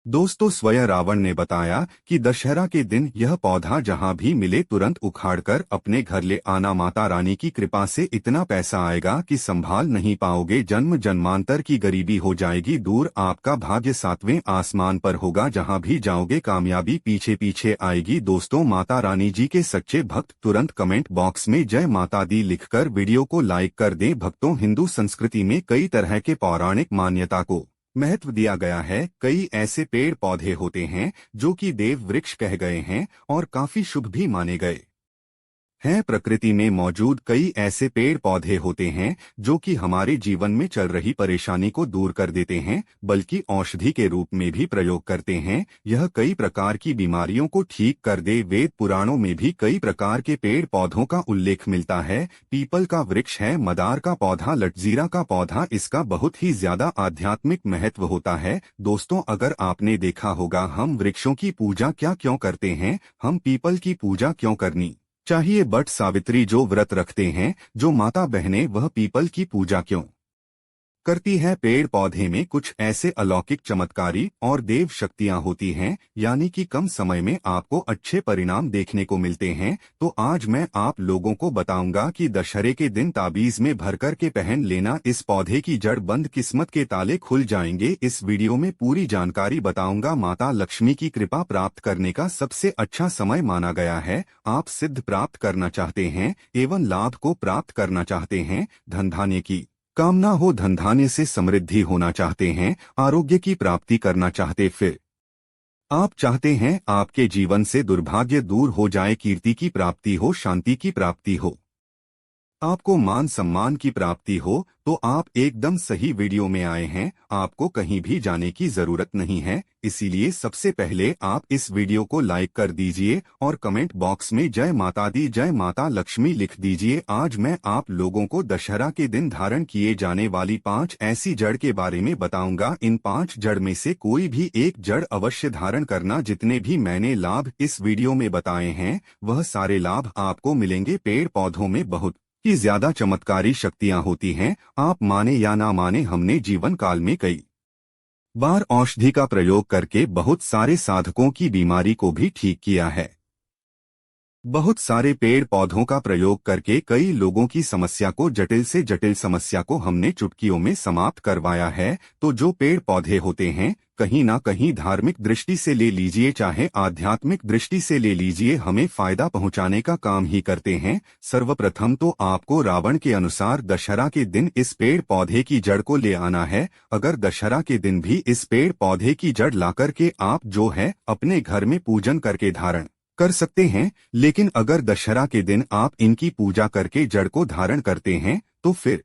दोस्तों, स्वयं रावण ने बताया कि दशहरा के दिन यह पौधा जहां भी मिले तुरंत उखाड़कर अपने घर ले आना। माता रानी की कृपा से इतना पैसा आएगा कि संभाल नहीं पाओगे। जन्म जन्मांतर की गरीबी हो जाएगी दूर। आपका भाग्य सातवें आसमान पर होगा। जहां भी जाओगे कामयाबी पीछे पीछे आएगी। दोस्तों, माता रानी जी के सच्चे भक्त तुरंत कमेंट बॉक्स में जय माता दी लिखकर वीडियो को लाइक कर दें। भक्तों, हिंदू संस्कृति में कई तरह के पौराणिक मान्यता को महत्व दिया गया है। कई ऐसे पेड़ पौधे होते हैं जो कि देव वृक्ष कह गए हैं और काफी शुभ भी माने गए हैं। प्रकृति में मौजूद कई ऐसे पेड़ पौधे होते हैं जो कि हमारे जीवन में चल रही परेशानी को दूर कर देते हैं, बल्कि औषधि के रूप में भी प्रयोग करते हैं। यह कई प्रकार की बीमारियों को ठीक कर दे। वेद पुराणों में भी कई प्रकार के पेड़ पौधों का उल्लेख मिलता है। पीपल का वृक्ष है, मदार का पौधा, लटजीरा का पौधा, इसका बहुत ही ज्यादा आध्यात्मिक महत्व होता है। दोस्तों, अगर आपने देखा होगा हम वृक्षों की पूजा क्या क्यों करते हैं, हम पीपल की पूजा क्यों करनी चाहिए। बट सावित्री जो व्रत रखते हैं, जो माता बहनें, वह पीपल की पूजा क्यों करती है। पेड़ पौधे में कुछ ऐसे अलौकिक चमत्कारी और देव शक्तियां होती हैं, यानी कि कम समय में आपको अच्छे परिणाम देखने को मिलते हैं। तो आज मैं आप लोगों को बताऊंगा कि दशहरे के दिन ताबीज में भरकर के पहन लेना। इस पौधे की जड़ बंद, किस्मत के ताले खुल जाएंगे। इस वीडियो में पूरी जानकारी बताऊंगा। माता लक्ष्मी की कृपा प्राप्त करने का सबसे अच्छा समय माना गया है। आप सिद्ध प्राप्त करना चाहते हैं एवं लाभ को प्राप्त करना चाहते हैं, धन धान्य की कामना हो, धन धान्य से समृद्धि होना चाहते हैं, आरोग्य की प्राप्ति करना चाहते, फिर आप चाहते हैं आपके जीवन से दुर्भाग्य दूर हो जाए, कीर्ति की प्राप्ति हो, शांति की प्राप्ति हो, आपको मान सम्मान की प्राप्ति हो, तो आप एकदम सही वीडियो में आए हैं। आपको कहीं भी जाने की जरूरत नहीं है। इसीलिए सबसे पहले आप इस वीडियो को लाइक कर दीजिए और कमेंट बॉक्स में जय माता दी, जय माता लक्ष्मी लिख दीजिए। आज मैं आप लोगों को दशहरा के दिन धारण किए जाने वाली 5 ऐसी जड़ के बारे में बताऊंगा। इन 5 जड़ में से कोई भी एक जड़ अवश्य धारण करना। जितने भी मैंने लाभ इस वीडियो में बताए हैं, वह सारे लाभ आपको मिलेंगे। पेड़ पौधों में बहुत की ज्यादा चमत्कारी शक्तियां होती हैं। आप माने या ना माने, हमने जीवन काल में कई बार औषधि का प्रयोग करके बहुत सारे साधकों की बीमारी को भी ठीक किया है। बहुत सारे पेड़ पौधों का प्रयोग करके कई लोगों की समस्या को, जटिल से जटिल समस्या को हमने चुटकियों में समाप्त करवाया है। तो जो पेड़ पौधे होते हैं, कहीं ना कहीं धार्मिक दृष्टि से ले लीजिए चाहे आध्यात्मिक दृष्टि से ले लीजिए, हमें फायदा पहुंचाने का काम ही करते हैं। सर्वप्रथम तो आपको रावण के अनुसार दशहरा के दिन इस पेड़ पौधे की जड़ को ले आना है। अगर दशहरा के दिन भी इस पेड़ पौधे की जड़ लाकर के आप जो है अपने घर में पूजन करके धारण कर सकते हैं, लेकिन अगर दशहरा के दिन आप इनकी पूजा करके जड़ को धारण करते हैं तो फिर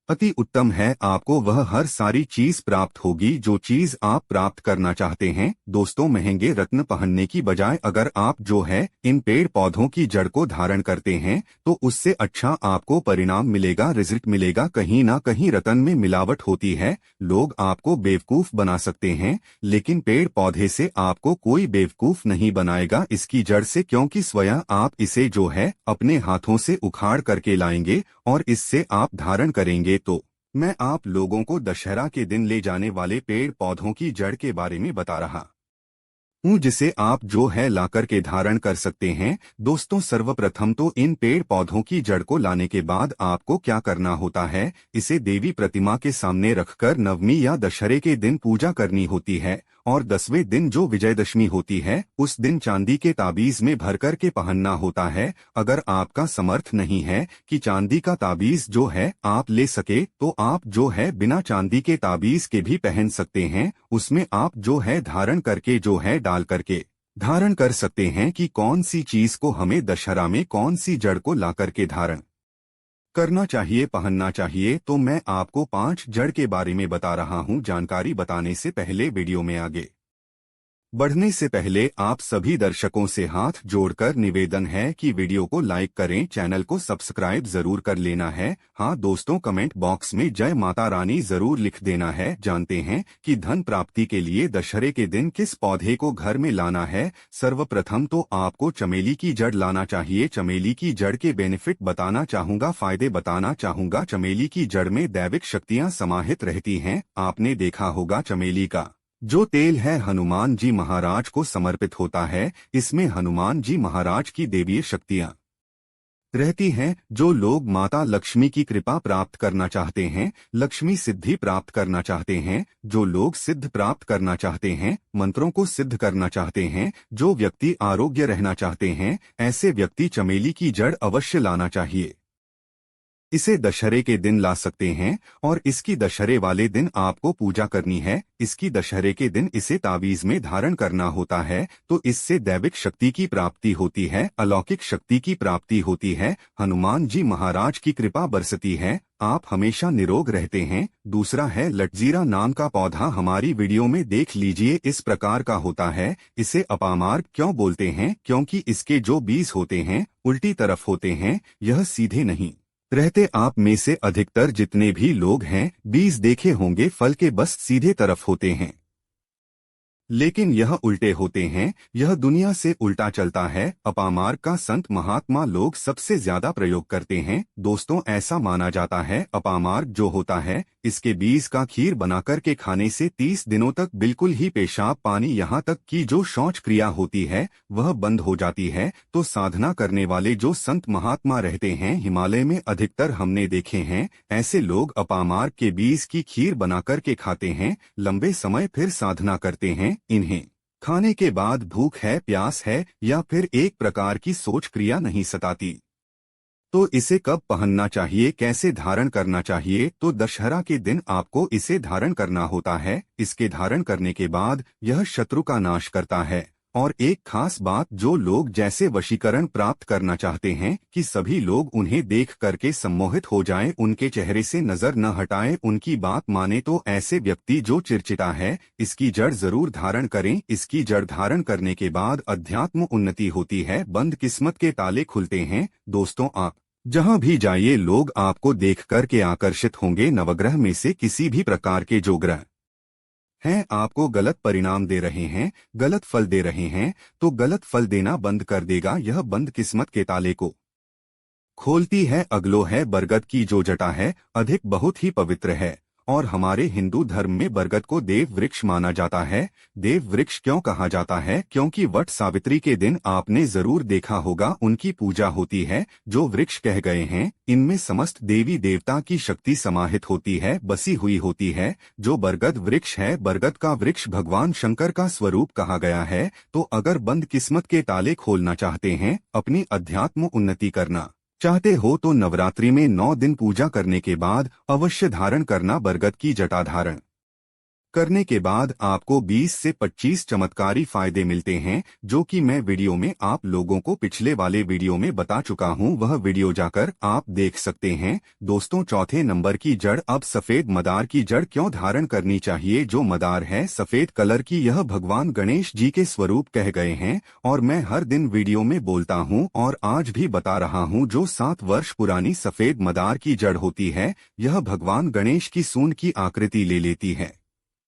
अति उत्तम है। आपको वह हर सारी चीज प्राप्त होगी जो चीज आप प्राप्त करना चाहते हैं। दोस्तों, महंगे रत्न पहनने की बजाय अगर आप जो है इन पेड़ पौधों की जड़ को धारण करते हैं तो उससे अच्छा आपको परिणाम मिलेगा, रिजल्ट मिलेगा। कहीं ना कहीं रत्न में मिलावट होती है, लोग आपको बेवकूफ बना सकते हैं, लेकिन पेड़ पौधे से आपको कोई बेवकूफ नहीं बनाएगा इसकी जड़ से, क्योंकि स्वयं आप इसे जो है अपने हाथों से उखाड़ करके लाएंगे और इससे आप धारण करेंगे। तो मैं आप लोगों को दशहरा के दिन ले जाने वाले पेड़ पौधों की जड़ के बारे में बता रहा हूँ, जिसे आप जो है लाकर के धारण कर सकते हैं। दोस्तों, सर्वप्रथम तो इन पेड़ पौधों की जड़ को लाने के बाद आपको क्या करना होता है, इसे देवी प्रतिमा के सामने रखकर नवमी या दशहरे के दिन पूजा करनी होती है। और 10वें दिन जो विजयदशमी होती है, उस दिन चांदी के ताबीज में भरकर के पहनना होता है। अगर आपका समर्थ नहीं है कि चांदी का ताबीज जो है आप ले सके, तो आप जो है बिना चांदी के ताबीज के भी पहन सकते हैं। उसमें आप जो है धारण करके जो है डाल करके धारण कर सकते हैं कि कौन सी चीज को हमें दशहरा में कौन सी जड़ को ला करके धारण करना चाहिए, पहनना चाहिए। तो मैं आपको 5 जड़ के बारे में बता रहा हूं। जानकारी बताने से पहले वीडियो में आगे बढ़ने से पहले आप सभी दर्शकों से हाथ जोड़कर निवेदन है कि वीडियो को लाइक करें, चैनल को सब्सक्राइब जरूर कर लेना है। हाँ दोस्तों, कमेंट बॉक्स में जय माता रानी जरूर लिख देना है। जानते हैं कि धन प्राप्ति के लिए दशहरे के दिन किस पौधे को घर में लाना है। सर्वप्रथम तो आपको चमेली की जड़ लाना चाहिए। चमेली की जड़ के बेनिफिट बताना चाहूंगा, फायदे बताना चाहूंगा। चमेली की जड़ में दैविक शक्तियां समाहित रहती हैं। आपने देखा होगा चमेली का जो तेल है हनुमान जी महाराज को समर्पित होता है। इसमें हनुमान जी महाराज की देवीय शक्तियां रहती हैं। जो लोग माता लक्ष्मी की कृपा प्राप्त करना चाहते हैं, लक्ष्मी सिद्धि प्राप्त करना चाहते हैं, जो लोग सिद्ध प्राप्त करना चाहते हैं, मंत्रों को सिद्ध करना चाहते हैं, जो व्यक्ति आरोग्य रहना चाहते हैं, ऐसे व्यक्ति चमेली की जड़ अवश्य लाना चाहिए। इसे दशहरे के दिन ला सकते हैं और इसकी दशहरे वाले दिन आपको पूजा करनी है। इसकी दशहरे के दिन इसे तावीज में धारण करना होता है, तो इससे दैविक शक्ति की प्राप्ति होती है, अलौकिक शक्ति की प्राप्ति होती है, हनुमान जी महाराज की कृपा बरसती है, आप हमेशा निरोग रहते हैं। दूसरा है लटजीरा नाम का पौधा, हमारी वीडियो में देख लीजिए, इस प्रकार का होता है। इसे अपामार्ग क्यों बोलते हैं? क्योंकि इसके जो बीज होते हैं उल्टी तरफ होते हैं, यह सीधे नहीं रहते। आप में से अधिकतर जितने भी लोग हैं बीज देखे होंगे, फल के बस सीधे तरफ होते हैं, लेकिन यह उल्टे होते हैं। यह दुनिया से उल्टा चलता है। अपामार्ग का संत महात्मा लोग सबसे ज्यादा प्रयोग करते हैं। दोस्तों, ऐसा माना जाता है अपामार्ग जो होता है, इसके बीज का खीर बनाकर के खाने से 30 दिनों तक बिल्कुल ही पेशाब पानी यहाँ तक कि जो शौच क्रिया होती है वह बंद हो जाती है। तो साधना करने वाले जो संत महात्मा रहते हैं हिमालय में अधिकतर हमने देखे हैं, ऐसे लोग अपामार्ग के बीज की खीर बनाकर के खाते हैं, लंबे समय फिर साधना करते हैं। इन्हें खाने के बाद भूख है, प्यास है या फिर एक प्रकार की सोच क्रिया नहीं सताती। तो इसे कब पहनना चाहिए, कैसे धारण करना चाहिए? तो दशहरा के दिन आपको इसे धारण करना होता है। इसके धारण करने के बाद यह शत्रु का नाश करता है। और एक खास बात, जो लोग जैसे वशीकरण प्राप्त करना चाहते हैं कि सभी लोग उन्हें देख करके सम्मोहित हो जाएं, उनके चेहरे से नजर न हटाएं, उनकी बात माने, तो ऐसे व्यक्ति जो चिड़चिड़ा है इसकी जड़ जरूर धारण करें। इसकी जड़ धारण करने के बाद अध्यात्म उन्नति होती है, बंद किस्मत के ताले खुलते हैं। दोस्तों, आप जहां भी जाइए लोग आपको देख करके आकर्षित होंगे। नवग्रह में से किसी भी प्रकार के जो ग्रह हैं आपको गलत परिणाम दे रहे हैं, गलत फल दे रहे हैं, तो गलत फल देना बंद कर देगा। यह बंद किस्मत के ताले को खोलती है। अगलो है बरगद की जो जटा है, अधिक बहुत ही पवित्र है और हमारे हिंदू धर्म में बरगद को देव वृक्ष माना जाता है। देव वृक्ष क्यों कहा जाता है? क्योंकि वट सावित्री के दिन आपने जरूर देखा होगा उनकी पूजा होती है। जो वृक्ष कह गए हैं इनमें समस्त देवी देवता की शक्ति समाहित होती है, बसी हुई होती है। जो बरगद वृक्ष है, बरगद का वृक्ष भगवान शंकर का स्वरूप कहा गया है। तो अगर बंद किस्मत के ताले खोलना चाहते हैं, अपनी अध्यात्म उन्नति करना चाहते हो, तो नवरात्रि में 9 दिन पूजा करने के बाद अवश्य धारण करना बरगद की जटा। धारण करने के बाद आपको 20 से 25 चमत्कारी फायदे मिलते हैं, जो कि मैं वीडियो में आप लोगों को पिछले वाले वीडियो में बता चुका हूं। वह वीडियो जाकर आप देख सकते हैं। दोस्तों, चौथे नंबर की जड़, अब सफेद मदार की जड़ क्यों धारण करनी चाहिए? जो मदार है सफेद कलर की, यह भगवान गणेश जी के स्वरूप कह गए हैं और मैं हर दिन वीडियो में बोलता हूं और आज भी बता रहा हूं। जो 7 वर्ष पुरानी सफेद मदार की जड़ होती है, यह भगवान गणेश की सूंड की आकृति ले लेती है।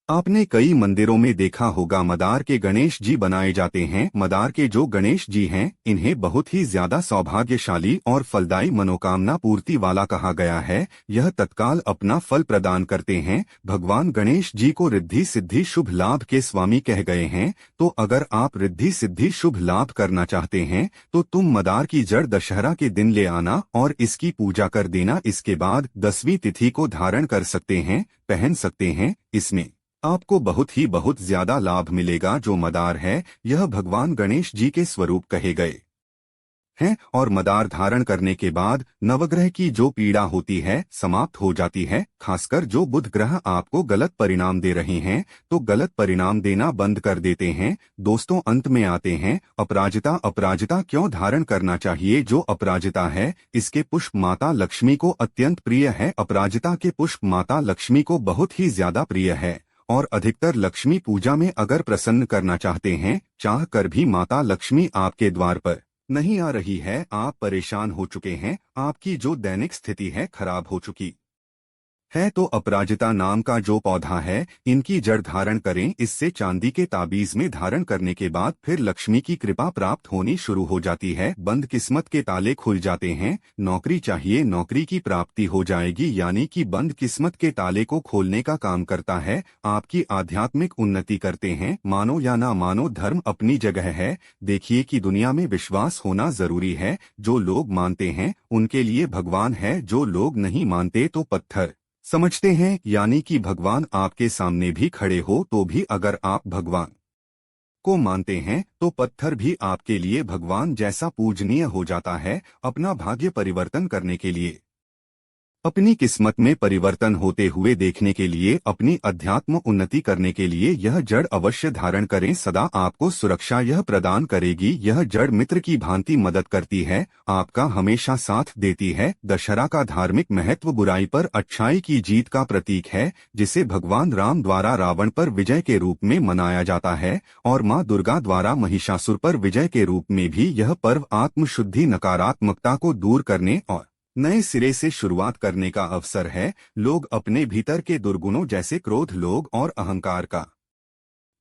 आपने कई मंदिरों में देखा होगा मदार के गणेश जी बनाए जाते हैं। मदार के जो गणेश जी हैं इन्हें बहुत ही ज्यादा सौभाग्यशाली और फलदायी मनोकामना पूर्ति वाला कहा गया है। यह तत्काल अपना फल प्रदान करते हैं। भगवान गणेश जी को रिद्धि सिद्धि शुभ लाभ के स्वामी कह गए हैं। तो अगर आप रिद्धि सिद्धि शुभ लाभ करना चाहते हैं तो तुम मदार की जड़ दशहरा के दिन ले आना और इसकी पूजा कर देना। इसके बाद 10वीं तिथि को धारण कर सकते हैं, पहन सकते हैं। इसमें आपको बहुत ज्यादा लाभ मिलेगा। जो मदार है यह भगवान गणेश जी के स्वरूप कहे गए हैं और मदार धारण करने के बाद नवग्रह की जो पीड़ा होती है समाप्त हो जाती है। खासकर जो बुध ग्रह आपको गलत परिणाम दे रहे हैं तो गलत परिणाम देना बंद कर देते हैं। दोस्तों, अंत में आते हैं अपराजिता। अपराजिता क्यों धारण करना चाहिए? जो अपराजिता है इसके पुष्प माता लक्ष्मी को अत्यंत प्रिय है। अपराजिता के पुष्प माता लक्ष्मी को बहुत ही ज्यादा प्रिय है और अधिकतर लक्ष्मी पूजा में अगर प्रसन्न करना चाहते हैं, चाह कर भी माता लक्ष्मी आपके द्वार पर नहीं आ रही है, आप परेशान हो चुके हैं, आपकी जो दैनिक स्थिति है खराब हो चुकी है तो अपराजिता नाम का जो पौधा है, इनकी जड़ धारण करें। इससे चांदी के ताबीज में धारण करने के बाद फिर लक्ष्मी की कृपा प्राप्त होनी शुरू हो जाती है। बंद किस्मत के ताले खुल जाते हैं। नौकरी चाहिए, नौकरी की प्राप्ति हो जाएगी, यानी कि बंद किस्मत के ताले को खोलने का काम करता है। आपकी आध्यात्मिक उन्नति करते हैं। मानो या ना मानो, धर्म अपनी जगह है। देखिए कि दुनिया में विश्वास होना जरूरी है। जो लोग मानते हैं उनके लिए भगवान है, जो लोग नहीं मानते तो पत्थर समझते हैं। यानी कि भगवान आपके सामने भी खड़े हो तो भी अगर आप भगवान को मानते हैं तो पत्थर भी आपके लिए भगवान जैसा पूजनीय हो जाता है। अपना भाग्य परिवर्तन करने के लिए, अपनी किस्मत में परिवर्तन होते हुए देखने के लिए, अपनी अध्यात्म उन्नति करने के लिए यह जड़ अवश्य धारण करें। सदा आपको सुरक्षा यह प्रदान करेगी। यह जड़ मित्र की भांति मदद करती है, आपका हमेशा साथ देती है। दशहरा का धार्मिक महत्व बुराई पर अच्छाई की जीत का प्रतीक है, जिसे भगवान राम द्वारा रावण पर विजय के रूप में मनाया जाता है और माँ दुर्गा द्वारा महिषासुर पर विजय के रूप में भी। यह पर्व आत्मशुद्धि, नकारात्मकता को दूर करने और नए सिरे से शुरुआत करने का अवसर है। लोग अपने भीतर के दुर्गुणों जैसे क्रोध, लोभ और अहंकार का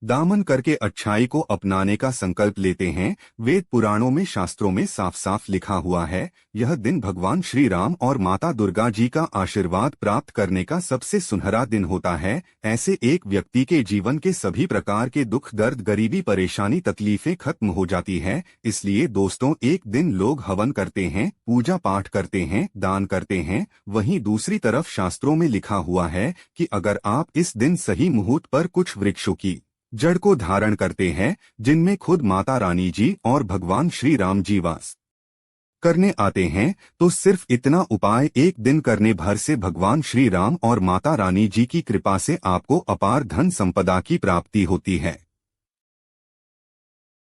दामन करके अच्छाई को अपनाने का संकल्प लेते हैं। वेद पुराणों में, शास्त्रों में साफ साफ लिखा हुआ है, यह दिन भगवान श्री राम और माता दुर्गा जी का आशीर्वाद प्राप्त करने का सबसे सुनहरा दिन होता है। ऐसे एक व्यक्ति के जीवन के सभी प्रकार के दुख, दर्द, गरीबी, परेशानी, तकलीफें खत्म हो जाती है। इसलिए दोस्तों, एक दिन लोग हवन करते हैं, पूजा पाठ करते हैं, दान करते हैं। वहीं दूसरी तरफ शास्त्रों में लिखा हुआ है कि अगर आप इस दिन सही मुहूर्त पर कुछ वृक्षों की जड़ को धारण करते हैं, जिनमें खुद माता रानी जी और भगवान श्री राम जी वास करने आते हैं, तो सिर्फ इतना उपाय एक दिन करने भर से भगवान श्री राम और माता रानी जी की कृपा से आपको अपार धन संपदा की प्राप्ति होती है।